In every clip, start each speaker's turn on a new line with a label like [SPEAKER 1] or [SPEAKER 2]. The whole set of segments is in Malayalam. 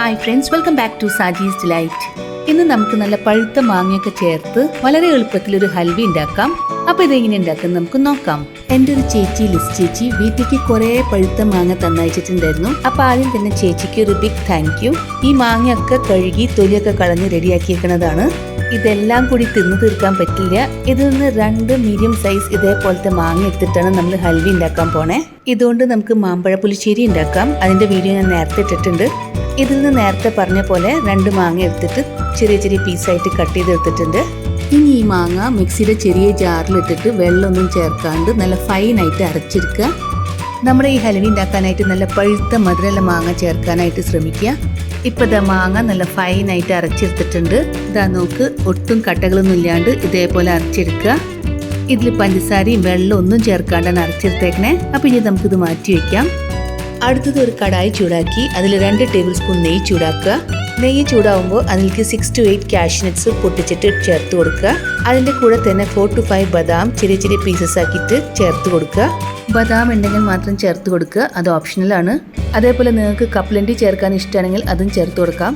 [SPEAKER 1] Hi friends, welcome back to Saji's delight. ഇന്ന് നമുക്ക് നല്ല പഴുത്ത മാങ്ങയൊക്കെ ചേർത്ത് വളരെ എളുപ്പത്തിൽ ഒരു ഹൽവ ഉണ്ടാക്കാം. അപ്പൊ ഇതെങ്ങനെ ഉണ്ടാക്കാം നമുക്ക് നോക്കാം. എൻ്റെ ഒരു ചേച്ചി ചേച്ചി വീട്ടിലേക്ക് കുറെ പഴുത്ത മാങ്ങ തന്നയച്ചിട്ടുണ്ടായിരുന്നു. അപ്പൊ ആദ്യം തന്നെ ചേച്ചിക്ക് ഒരു ബിഗ് താങ്ക് യു. ഈ മാങ്ങയൊക്കെ കഴുകി തൊലിയൊക്കെ കളഞ്ഞ് റെഡിയാക്കിയേക്കുന്നതാണ്. ഇതെല്ലാം കൂടി തിന്നു തീർക്കാൻ പറ്റില്ല. ഇതിൽ നിന്ന് 2 മീഡിയം സൈസ് ഇതേപോലത്തെ മാങ്ങ എടുത്തിട്ടാണ് നമ്മൾ ഹൽവ ഉണ്ടാക്കാൻ പോണേ. ഇതുകൊണ്ട് നമുക്ക് മാമ്പഴ പുളിശ്ശേരി ഉണ്ടാക്കാം. അതിന്റെ വീഡിയോ ഞാൻ നേരത്തെ ഇട്ടിട്ടുണ്ട്. ഇതിൽ നിന്ന് നേരത്തെ പറഞ്ഞ പോലെ 2 മാങ്ങ എടുത്തിട്ട് ചെറിയ ചെറിയ പീസായിട്ട് കട്ട് ചെയ്തെടുത്തിട്ടുണ്ട്. ഇനി ഈ മാങ്ങ മിക്സിയുടെ ചെറിയ ജാറിലിട്ടിട്ട് വെള്ളമൊന്നും ചേർക്കാണ്ട് നല്ല ഫൈനായിട്ട് അരച്ചെടുക്കുക. നമ്മുടെ ഈ ഹൽവ ഉണ്ടാക്കാനായിട്ട് നല്ല പഴുത്ത മധുരമുള്ള മാങ്ങ ചേർക്കാനായിട്ട് ശ്രമിക്കുക. ഇപ്പം ഇതാ മാങ്ങ നല്ല ഫൈനായിട്ട് അരച്ചെടുത്തിട്ടുണ്ട്. ഇതാ നോക്ക്, ഒട്ടും കട്ടകളൊന്നും ഇല്ലാണ്ട് ഇതേപോലെ അരച്ചെടുക്കുക. ഇതിൽ പഞ്ചസാരയും വെള്ളം ഒന്നും ചേർക്കാണ്ടാണ് അരച്ചെടുത്തേക്കണേ. അപ്പം ഇനി നമുക്കിത് മാറ്റി വയ്ക്കാം. അടുത്തത് ഒരു കടായി ചൂടാക്കി അതിൽ 2 ടേബിൾ സ്പൂൺ നെയ്യ് ചൂടാക്കുക. നെയ്യ് ചൂടാവുമ്പോൾ അതിലേക്ക് 6 to 8 കാഷ്നട്ട്സ് പൊട്ടിച്ചിട്ട് ചേർത്ത് കൊടുക്കുക. അതിൻ്റെ കൂടെ തന്നെ 4 to 5 ബദാം ചെറിയ ചെറിയ പീസസ് ആക്കിയിട്ട് ചേർത്ത് കൊടുക്കുക. ബദാം ഉണ്ടെങ്കിൽ മാത്രം ചേർത്ത് കൊടുക്കുക, അത് ഓപ്ഷണലാണ്. അതേപോലെ നിങ്ങൾക്ക് കപ്പലണ്ടി ചേർക്കാൻ ഇഷ്ടമാണെങ്കിൽ അതും ചേർത്ത് കൊടുക്കാം.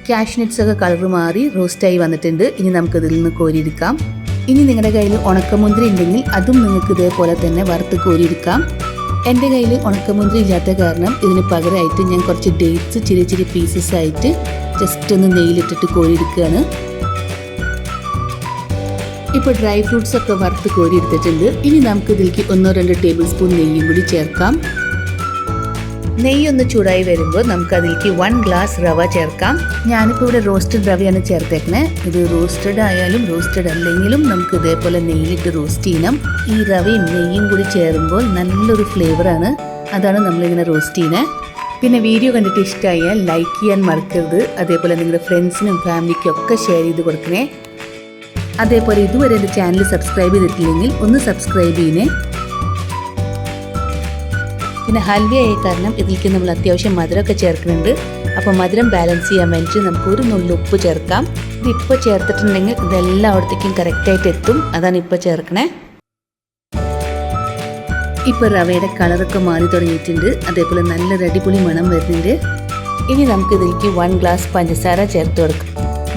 [SPEAKER 1] കാഷ്നട്ട്സ് ഒക്കെ കളർ മാറി റോസ്റ്റായി വന്നിട്ടുണ്ട്. ഇനി നമുക്കിതിൽ നിന്ന് കോരിയെടുക്കാം. ഇനി നിങ്ങളുടെ കയ്യിൽ ഉണക്കമുന്തിരി ഉണ്ടെങ്കിൽ അതും നിങ്ങൾക്ക് ഇതേപോലെ തന്നെ വറുത്ത് കോരിയെടുക്കാം. എൻ്റെ കയ്യിൽ ഉണക്കമുന്തിരി ഇല്ലാത്ത കാരണം ഇതിന് പകരമായിട്ട് ഞാൻ കുറച്ച് ഡേറ്റ്സ് ചെറിയ ചെറിയ പീസസ് ആയിട്ട് ജസ്റ്റ് ഒന്ന് നെയ്യിലിട്ടിട്ട് കോരിയെടുക്കുകയാണ്. ഇപ്പോൾ ഡ്രൈ ഫ്രൂട്ട്സ് ഒക്കെ വറുത്ത് കോരിയെടുത്തിട്ടുണ്ട്. ഇനി നമുക്ക് ഇതിലേക്ക് 1-2 ടേബിൾ സ്പൂൺ നെയ്യും കൂടി ചേർക്കാം. നെയ്യ് ഒന്ന് ചൂടായി വരുമ്പോൾ നമുക്ക് അതിലേക്ക് 1 ഗ്ലാസ് റവ ചേർക്കാം. ഞാനിപ്പോൾ ഇവിടെ റോസ്റ്റഡ് റവയാണ് ചേർത്തേക്കണേ. ഇത് റോസ്റ്റഡ് ആയാലും റോസ്റ്റഡ് അല്ലെങ്കിലും നമുക്ക് ഇതേപോലെ നെയ്യിലിട്ട് റോസ്റ്റ് ചെയ്യണം. ഈ റവയും നെയ്യും കൂടി ചേരുമ്പോൾ നല്ലൊരു ഫ്ലേവറാണ്. അതാണ് നമ്മളിങ്ങനെ റോസ്റ്റ് ചെയ്യുന്നത്. പിന്നെ വീഡിയോ കണ്ടിട്ട് ഇഷ്ടമായാൽ ലൈക്ക് ചെയ്യാൻ മറക്കരുത്. അതേപോലെ നിങ്ങളുടെ ഫ്രണ്ട്സിനും ഫാമിലിക്കും ഒക്കെ ഷെയർ ചെയ്ത് കൊടുക്കണേ. അതേപോലെ ഇതുവരെ എൻ്റെ ചാനൽ സബ്സ്ക്രൈബ് ചെയ്തിട്ടില്ലെങ്കിൽ ഒന്ന് സബ്സ്ക്രൈബ് ചെയ്യണേ. പിന്നെ ഹൽവയായ കാരണം ഇതിലേക്ക് നമ്മൾ അത്യാവശ്യം മധുരമൊക്കെ ചേർക്കുന്നുണ്ട്. അപ്പോൾ മധുരം ബാലൻസ് ചെയ്യാൻ വേണ്ടിയിട്ട് നമുക്ക് ഒരു നുള്ളു ഉപ്പ് ചേർക്കാം. ഇത് ഇപ്പോൾ ചേർത്തിട്ടുണ്ടെങ്കിൽ ഇതെല്ലായിടത്തേക്കും കറക്റ്റായിട്ട് എത്തും. അതാണ് ഇപ്പോൾ ചേർക്കണേ. ഇപ്പോൾ റവയുടെ കളറൊക്കെ മാറി തുടങ്ങിയിട്ടുണ്ട്. അതേപോലെ നല്ലൊരു അടിപൊളി മണം വരുന്നുണ്ട്. ഇനി നമുക്ക് ഇതിലേക്ക് 1 ഗ്ലാസ് പഞ്ചസാര ചേർത്ത് കൊടുക്കാം.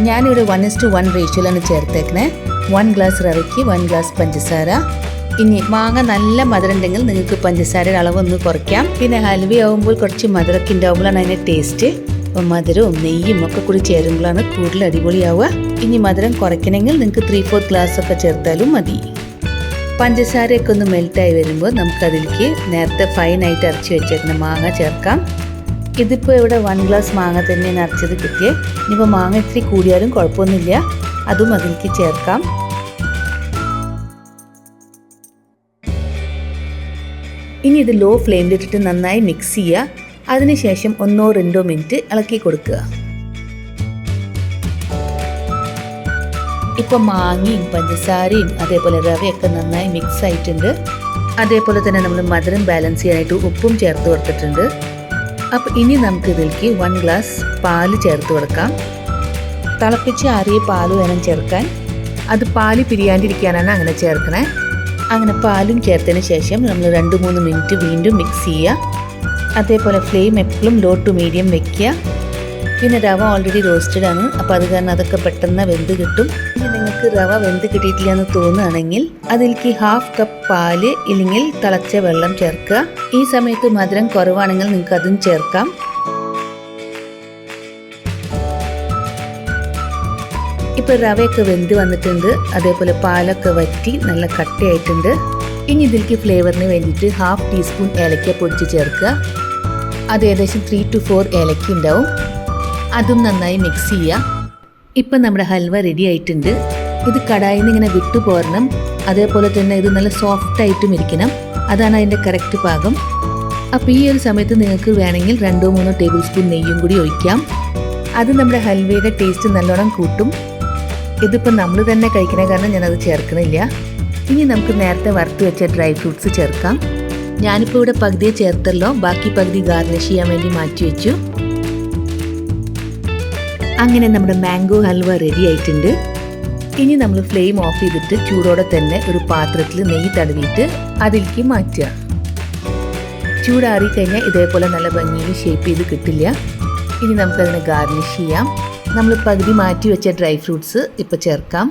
[SPEAKER 1] ഞാനിവിടെ 1:1 റേഷ്യോയിലാണ് ചേർത്തേക്കണേ. 1 ഗ്ലാസ് റവയ്ക്ക് 1 ഗ്ലാസ് പഞ്ചസാര. ഇനി മാങ്ങ നല്ല മധുരം ഉണ്ടെങ്കിൽ നിങ്ങൾക്ക് പഞ്ചസാരയുടെ അളവൊന്ന് കുറയ്ക്കാം. പിന്നെ ഹൽവ ആവുമ്പോൾ കുറച്ച് മധുരമൊക്കെ ഉണ്ടാവുമ്പോഴാണ് അതിൻ്റെ ടേസ്റ്റ്. അപ്പം മധുരവും നെയ്യും ഒക്കെ കൂടി ചേരുമ്പോഴാണ് കൂടുതൽ അടിപൊളിയാവുക. ഇനി മധുരം കുറയ്ക്കണമെങ്കിൽ നിങ്ങൾക്ക് 3/4 ഗ്ലാസ് ഒക്കെ ചേർത്താലും മതി. പഞ്ചസാരയൊക്കെ ഒന്ന് മെൽറ്റായി വരുമ്പോൾ നമുക്കതിലേക്ക് നേരത്തെ ഫൈനായിട്ട് അരച്ച് വെച്ചേക്കുന്ന മാങ്ങ ചേർക്കാം. ഇതിപ്പോൾ ഇവിടെ 1 ഗ്ലാസ് മാങ്ങ തന്നെയാണ് അരച്ചത് കിട്ടിയേ. ഇനിയിപ്പോൾ മാങ്ങ ഇത്തിരി കൂടിയാലും കുഴപ്പമൊന്നുമില്ല, അതും അതിലേക്ക് ചേർക്കാം. ഇനി ഇത് ലോ ഫ്ലെയിമിലിട്ടിട്ട് നന്നായി മിക്സ് ചെയ്യുക. അതിനുശേഷം 1-2 മിനിറ്റ് ഇളക്കി കൊടുക്കുക. ഇപ്പോൾ മാങ്ങയും പഞ്ചസാരയും അതേപോലെ റവയൊക്കെ നന്നായി മിക്സ് ആയിട്ടുണ്ട്. അതേപോലെ തന്നെ നമ്മൾ മധുരം ബാലൻസ് ചെയ്യാനായിട്ട് ഉപ്പും ചേർത്ത് കൊടുത്തിട്ടുണ്ട്. അപ്പോൾ ഇനി നമുക്ക് ഇതിലേക്ക് 1 ഗ്ലാസ് പാല് ചേർത്ത് കൊടുക്കാം. തിളപ്പിച്ച് ആറിയ പാല് വേണം ചേർക്കാൻ. അത് പാല് പിരിയാണ്ടിരിക്കാനാണ് അങ്ങനെ ചേർക്കണേ. അങ്ങനെ പാലും ചേർത്തതിന് ശേഷം നമ്മൾ 2-3 മിനിറ്റ് വീണ്ടും മിക്സ് ചെയ്യുക. അതേപോലെ ഫ്ലെയിം എപ്പോഴും ലോ ടു മീഡിയം വെക്കുക. പിന്നെ റവ ഓൾറെഡി റോസ്റ്റഡ് ആണ്, അപ്പോൾ അത് കാരണം അതൊക്കെ പെട്ടെന്ന് വെന്ത് കിട്ടും. ഇനി നിങ്ങൾക്ക് റവ വെന്ത് കിട്ടിയിട്ടില്ല എന്ന് തോന്നുകയാണെങ്കിൽ അതിലേക്ക് 1/2 കപ്പ് പാല് ഇല്ലെങ്കിൽ തിളച്ച വെള്ളം ചേർക്കുക. ഈ സമയത്ത് മധുരം കുറവാണെങ്കിൽ നിങ്ങൾക്ക് അതും ചേർക്കാം. ഇപ്പോൾ റവയൊക്കെ വെന്ത് വന്നിട്ടുണ്ട്. അതേപോലെ പാലൊക്കെ വറ്റി നല്ല കട്ടയായിട്ടുണ്ട്. ഇനി ഇതിലേക്ക് ഫ്ലേവറിന് വേണ്ടിയിട്ട് 1/2 ടീസ്പൂൺ ഏലക്ക പൊടിച്ച് ചേർക്കുക. അത് ഏകദേശം 3 to 4 ഏലക്ക ഉണ്ടാവും. അതും നന്നായി മിക്സ് ചെയ്യുക. ഇപ്പം നമ്മുടെ ഹൽവ റെഡി ആയിട്ടുണ്ട്. ഇത് കടായിൽ നിന്ന് ഇങ്ങനെ വിട്ടു പോരണം. അതേപോലെ തന്നെ ഇത് നല്ല സോഫ്റ്റ് ആയിട്ടും ഇരിക്കണം. അതാണ് അതിൻ്റെ കറക്റ്റ് പാകം. അപ്പോൾ ഈ ഒരു സമയത്ത് നിങ്ങൾക്ക് വേണമെങ്കിൽ 2-3 ടേബിൾ സ്പൂൺ നെയ്യും കൂടി ഒഴിക്കാം. അത് നമ്മുടെ ഹൽവയുടെ ടേസ്റ്റ് നല്ലോണം കൂട്ടും. ഇതിപ്പോൾ നമ്മൾ തന്നെ കഴിക്കണ കാരണം ഞാനത് ചേർക്കണില്ല. ഇനി നമുക്ക് നേരത്തെ വറുത്ത് വെച്ച ഡ്രൈ ഫ്രൂട്ട്സ് ചേർക്കാം. ഞാനിപ്പോൾ ഇവിടെ പകുതിയെ ചേർത്തല്ലോ, ബാക്കി പകുതി ഗാർണിഷ് ചെയ്യാൻ വേണ്ടി മാറ്റി വെച്ചു. അങ്ങനെ നമ്മുടെ മാംഗോ ഹൽവ റെഡി ആയിട്ടുണ്ട്. ഇനി നമ്മൾ ഫ്ലെയിം ഓഫ് ചെയ്തിട്ട് ചൂടോടെ തന്നെ ഒരു പാത്രത്തിൽ നെയ്യ് തടവിയിട്ട് അതിലേക്ക് മാറ്റുക. ചൂടാറി കഴിഞ്ഞാൽ ഇതേപോലെ നല്ല ഭംഗിയിൽ ഷേപ്പ് ചെയ്ത് കിട്ടില്ല. ഇനി നമുക്കതിനെ ഗാർണിഷ് ചെയ്യാം. നമ്മൾ പകുതി മാറ്റി വെച്ച ഡ്രൈ ഫ്രൂട്ട്സ് ഇപ്പോൾ ചേർക്കാം.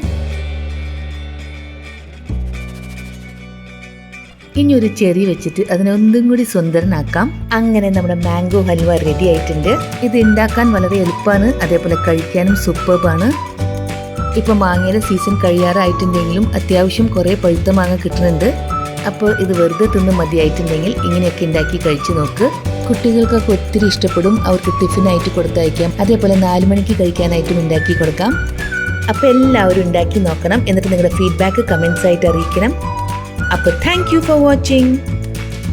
[SPEAKER 1] ഇനി ഒരു ചെറി വെച്ചിട്ട് അതിനെ ഒന്നും കൂടി സുന്ദരനാക്കാം. അങ്ങനെ നമ്മുടെ മാംഗോ ഹൽവ റെഡി ആയിട്ടുണ്ട്. ഇത് ഉണ്ടാക്കാൻ വളരെ എളുപ്പമാണ്, അതേപോലെ കഴിക്കാനും സൂപ്പർബാണ്. ഇപ്പോൾ മാങ്ങയുടെ സീസൺ കഴിയാറായിട്ടുണ്ടെങ്കിലും അത്യാവശ്യം കുറേ പഴുത്ത മാങ്ങ കിട്ടുന്നുണ്ട്. അപ്പോൾ ഇത് വെറുതെ തിന്ന് മതിയായിട്ടുണ്ടെങ്കിൽ ഇങ്ങനെയൊക്കെ ഉണ്ടാക്കി കഴിച്ചു നോക്ക്. കുട്ടികൾക്കൊക്കെ ഒത്തിരി ഇഷ്ടപ്പെടും. അവർക്ക് ടിഫിനായിട്ട് കൊടുത്തയക്കാം, അതേപോലെ 4 മണിക്ക് കഴിക്കാനായിട്ടും ഉണ്ടാക്കി കൊടുക്കാം. അപ്പോൾ എല്ലാവരും ഉണ്ടാക്കി നോക്കണം. എന്നിട്ട് നിങ്ങളുടെ ഫീഡ്ബാക്ക് കമൻസ് ആയിട്ട് അറിയിക്കണം. അപ്പോൾ താങ്ക് യു ഫോർ വാച്ചിങ്.